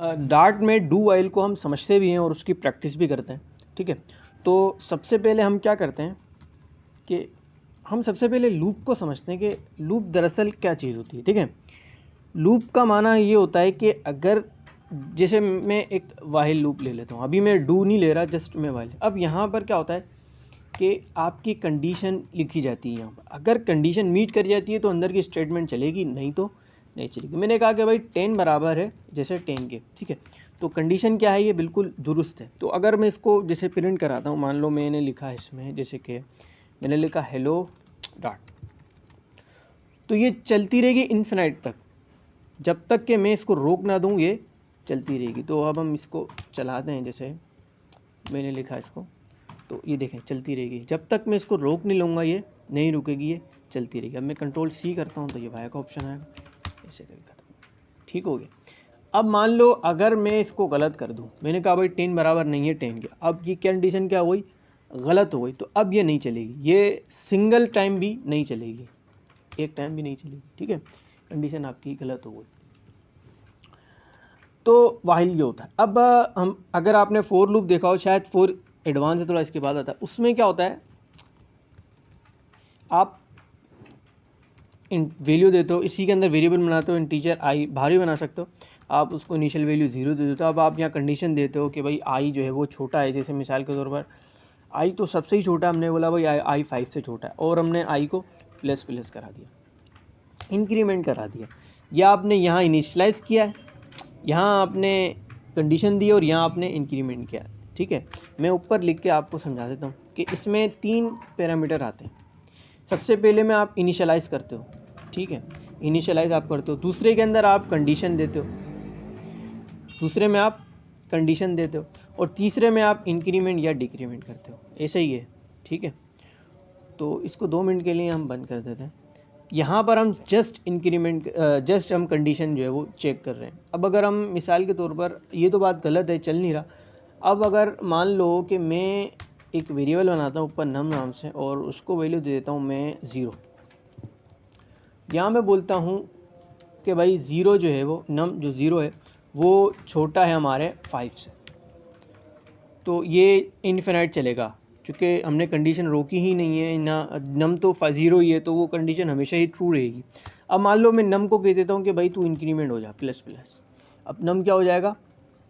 Dart में do while को हम समझते भी हैं और उसकी प्रैक्टिस भी करते हैं, ठीक है। तो सबसे पहले हम क्या करते हैं कि हम सबसे पहले लूप को समझते हैं कि लूप दरअसल क्या चीज़ होती है, ठीक है। लूप का माना ये होता है कि अगर जैसे मैं एक वाइल लूप ले लेता हूँ, अभी मैं डू नहीं ले रहा, जस्ट मैं वाइल। अब यहाँ पर क्या होता है कि आपकी कंडीशन लिखी जाती है यहाँ पर, अगर कंडीशन मीट कर जाती है तो अंदर की स्टेटमेंट चलेगी, नहीं तो नहीं चलेगी। मैंने कहा कि भाई 10 बराबर है जैसे 10 के, ठीक है। तो कंडीशन क्या है, ये बिल्कुल दुरुस्त है। तो अगर मैं इसको जैसे प्रिंट कराता हूँ, मान लो मैंने लिखा है इसमें जैसे कि मैंने लिखा हेलो डॉट, तो ये चलती रहेगी इन्फिनाइट तक, जब तक कि मैं इसको रोक ना दूँ ये चलती रहेगी। तो अब हम इसको चलाते हैं, जैसे मैंने लिखा इसको, तो ये देखें चलती रहेगी, जब तक मैं इसको रोक नहीं लूँगा ये नहीं रुकेगी, ये चलती रहेगी। अब मैं कंट्रोल सी करता हूँ तो ये वाई का ऑप्शन आएगा, ऐसे करके खत्म, ठीक हो गया। अब मान लो अगर मैं इसको गलत कर दूँ, मैंने कहा भाई 10 बराबर नहीं है 10 के, अब ये कंडीशन क्या हुई, गलत हो गई, तो अब ये नहीं चलेगी, ये सिंगल टाइम भी नहीं चलेगी, एक टाइम भी नहीं चलेगी, ठीक है। कंडीशन आपकी गलत हो गई, तो वाहिल ये होता है। अब हम अगर आपने फोर लूप देखा हो, शायद फोर एडवांस है थोड़ा, इसके बाद आता है, उसमें क्या होता है, आप वैल्यू देते हो, इसी के अंदर वेरिएबल बनाते हो, इंटीजर आई बाहर भी बना सकते हो, आप उसको इनिशियल वैल्यू 0 दे देते हो। अब आप यहाँ कंडीशन देते हो कि भाई आई जो है वो छोटा है, जैसे मिसाल के तौर पर आई तो सबसे ही छोटा, हमने बोला भाई आई 5 से छोटा है, और हमने आई को प्लस प्लस करा दिया, इंक्रीमेंट करा दिया, या आपने यहाँ इनिशलाइज़ किया है, यहाँ आपने कंडीशन दी और यहाँ आपने इंक्रीमेंट किया, ठीक है। मैं ऊपर लिख के आपको समझा देता हूँ कि इसमें 3 पैरामीटर आते हैं। सबसे पहले में आप इनिशियलाइज़ करते हो, ठीक है, इनिशियलाइज़ आप करते हो। दूसरे के अंदर आप कंडीशन देते हो, दूसरे में आप कंडीशन देते हो, और तीसरे में आप इंक्रीमेंट या डिक्रीमेंट करते हो, ऐसे ही है, ठीक है। तो इसको 2 मिनट के लिए हम बंद कर देते हैं। यहाँ पर हम जस्ट इंक्रीमेंट जस्ट हम कंडीशन जो है वो चेक कर रहे हैं। अब अगर हम मिसाल के तौर पर, ये तो बात गलत है, चल नहीं रहा, अब अगर मान लो कि मैं एक वेरिएबल बनाता हूँ ऊपर नम नाम से, और उसको वैल्यू दे देता हूँ मैं 0, यहाँ मैं बोलता हूँ कि भाई 0 जो है वो नम जो 0 है वो छोटा है हमारे 5 से, तो ये इनफिनाइट चलेगा, चूँकि हमने कंडीशन रोकी ही नहीं है ना, नम तो 0 ही है, तो वो कंडीशन हमेशा ही ट्रू रहेगी। अब मान लो मैं नम को कह देता हूँ कि भाई तू इंक्रीमेंट हो जा प्लस प्लस, अब नम क्या हो जाएगा,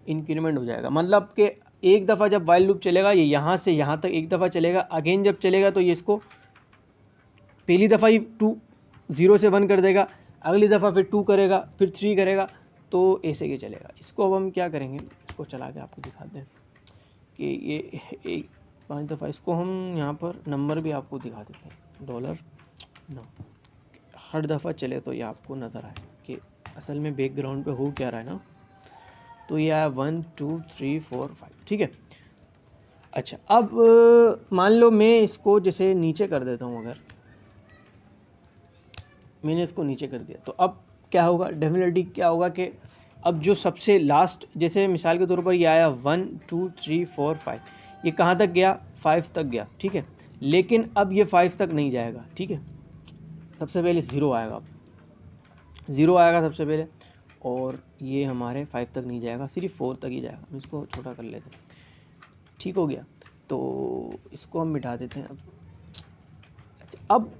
इंक्रीमेंट हो जाएगा। मतलब कि एक दफ़ा जब वाइल लूप चलेगा ये यहाँ से यहाँ तक एक दफ़ा चलेगा, अगेन जब चलेगा तो ये इसको पहली दफ़ा ही 0 से 1 कर देगा, अगली दफ़ा फिर 2 करेगा, फिर 3 करेगा, तो ऐसे के चलेगा। इसको अब हम क्या करेंगे, इसको चला के आपको दिखाते हैं कि ये एक 5 दफ़ा, इसको हम यहाँ पर नंबर भी आपको दिखा देते हैं, $9 हर दफ़ा चले तो ये आपको नज़र आए कि असल में बैकग्राउंड पे हो क्या रहा है ना। तो ये आया 1 2 3 4 5, ठीक है। अच्छा, अब मान लो मैं इसको जैसे नीचे कर देता हूँ, अगर मैंने इसको नीचे कर दिया तो अब क्या होगा, डेफिनेटली क्या होगा कि अब जो सबसे लास्ट, जैसे मिसाल के तौर पर ये आया 1 2 3 4 5, ये कहाँ तक गया, 5 तक गया, ठीक है। लेकिन अब ये 5 तक नहीं जाएगा, ठीक है। सबसे पहले 0 आएगा, अब 0 आएगा सबसे पहले, और ये हमारे 5 तक नहीं जाएगा, सिर्फ 4 तक ही जाएगा। हम इसको छोटा कर लेते हैं, ठीक हो गया। तो इसको हम मिटा देते हैं अब। अच्छा, अब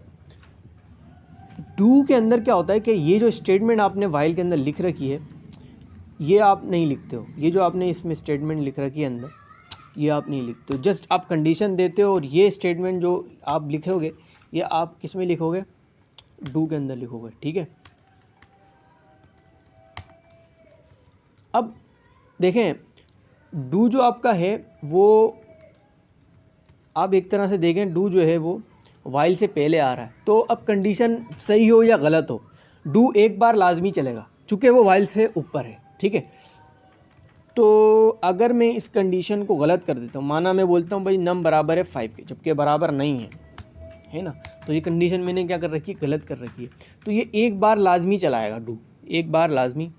डू के अंदर क्या होता है कि ये जो स्टेटमेंट आपने वाइल के अंदर लिख रखी है ये आप नहीं लिखते हो, ये जो आपने इसमें स्टेटमेंट लिख रखी है अंदर ये आप नहीं लिखते हो, जस्ट आप कंडीशन देते हो, और ये स्टेटमेंट जो आप लिखोगे ये आप किस में लिखोगे, डू के अंदर लिखोगे, ठीक है। अब देखें डू जो आपका है वो आप एक तरह से देखें, डू जो है वो वाइल से पहले आ रहा है, तो अब कंडीशन सही हो या गलत हो डू एक बार लाजमी चलेगा, चूँकि वो वाइल से ऊपर है, ठीक है। तो अगर मैं इस कंडीशन को गलत कर देता हूँ, माना मैं बोलता हूँ भाई नम बराबर है 5 के, जबकि बराबर नहीं है ना, तो ये कंडीशन मैंने क्या कर रखी है, गलत कर रखी है, तो ये एक बार लाजमी चलाएगा, डू एक बार लाजमी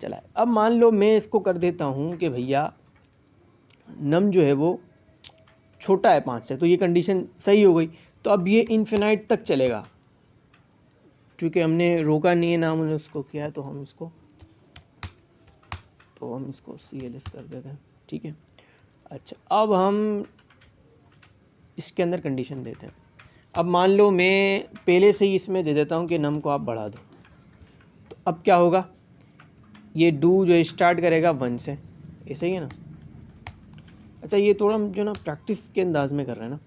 चलाए। अब मान लो मैं इसको कर देता हूँ कि भैया नम जो है वो छोटा है 5 से, तो ये कंडीशन सही हो गई, तो अब ये इन्फिनाइट तक चलेगा, क्योंकि हमने रोका नहीं है ना, हमने उसको किया है, तो हम इसको तो हम इसको CLS कर देते हैं, ठीक है। अच्छा, अब हम इसके अंदर कंडीशन देते हैं। अब मान लो मैं पहले से ही इसमें दे देता हूँ कि नम को आप बढ़ा दो, तो अब क्या होगा, ये डू जो स्टार्ट करेगा 1 से, ऐसे ही है ना। अच्छा, ये थोड़ा हम जो ना प्रैक्टिस के अंदाज में कर रहे हैं ना,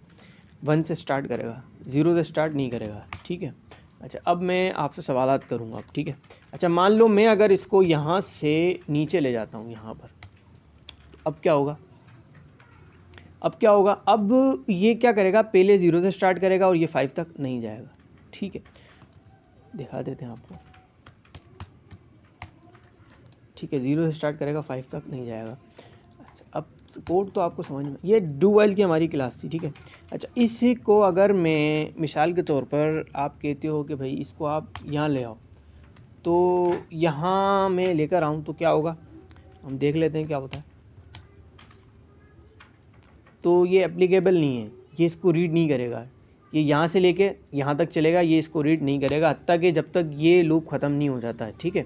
1 से स्टार्ट करेगा, 0 से स्टार्ट नहीं करेगा, ठीक है। अच्छा, अब मैं आपसे सवालात करूँगा अब, ठीक है। अच्छा, मान लो मैं अगर इसको यहाँ से नीचे ले जाता हूँ यहाँ पर, अब क्या होगा, अब ये क्या करेगा, पहले 0 से स्टार्ट करेगा और ये 5 तक नहीं जाएगा, ठीक है। दिखा देते हैं आपको, ठीक है, 0 से स्टार्ट करेगा, 5 तक नहीं जाएगा। अच्छा, अब कोड तो आपको समझ में, ये डू वाइल की हमारी क्लास थी, ठीक है। अच्छा, इसी को अगर मैं मिसाल के तौर पर आप कहते हो कि भाई इसको आप यहाँ ले आओ, तो यहाँ मैं लेकर आऊँ तो क्या होगा, हम देख लेते हैं क्या होता है। तो ये एप्लीकेबल नहीं है, ये इसको रीड नहीं करेगा, ये यहाँ से लेके यहाँ तक चलेगा, ये इसको रीड नहीं करेगा हत्ता कि जब तक ये लूप ख़त्म नहीं हो जाता है, ठीक है।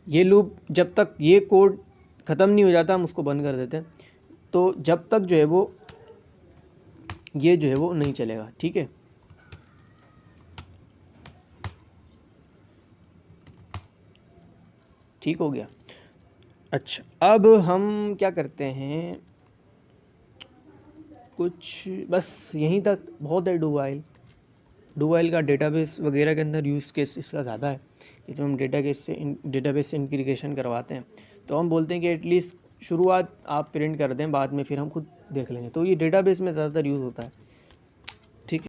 ये लूप जब तक ये कोड ख़त्म नहीं हो जाता हम उसको बंद कर देते हैं, तो जब तक जो है वो ये जो है वो नहीं चलेगा, ठीक है। ठीक हो गया। अच्छा, अब हम क्या करते हैं, कुछ बस यहीं तक बहुत है। डू वाइल का डेटाबेस वगैरह के अंदर यूज़ केस इसका ज़्यादा है कि जब हम डेटाबेस से इंटीग्रेशन करवाते हैं तो हम बोलते हैं कि एटलीस्ट शुरुआत आप प्रिंट कर दें, बाद में फिर हम खुद देख लेंगे। तो ये डेटाबेस में ज़्यादातर यूज़ होता है